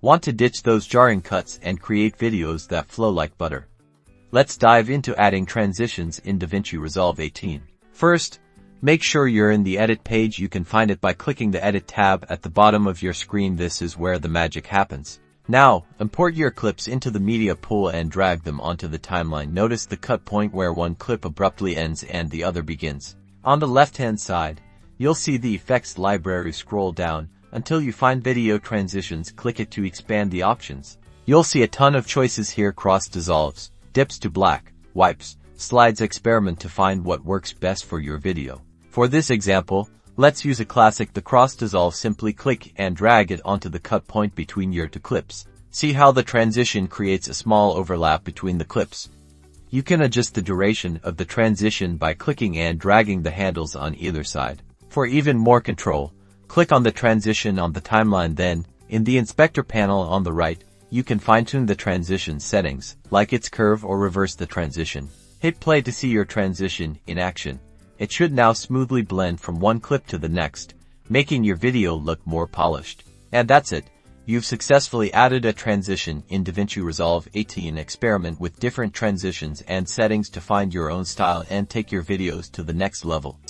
Want to ditch those jarring cuts and create videos that flow like butter? Let's dive into adding transitions in DaVinci Resolve 18. First, make sure you're in the Edit page. You can find it by clicking the Edit tab at the bottom of your screen. This is where the magic happens. Now, import your clips into the media pool and drag them onto the timeline. Notice the cut point where one clip abruptly ends and the other begins. On the left-hand side, you'll see the effects library. Scroll down until you find video transitions. Click it to expand the options. You'll see a ton of choices here: cross dissolves, dips to black, wipes, slides. Experiment to find what works best for your video. For this example, let's use a classic, the cross dissolve. Simply click and drag it onto the cut point between your two clips. See how the transition creates a small overlap between the clips. You can adjust the duration of the transition by clicking and dragging the handles on either side. For even more control, click on the transition on the timeline. Then, in the inspector panel on the right, you can fine-tune the transition settings, like its curve, or reverse the transition. Hit play to see your transition in action. It should now smoothly blend from one clip to the next, making your video look more polished. And that's it. You've successfully added a transition in DaVinci Resolve 18. Experiment with different transitions and settings to find your own style and take your videos to the next level.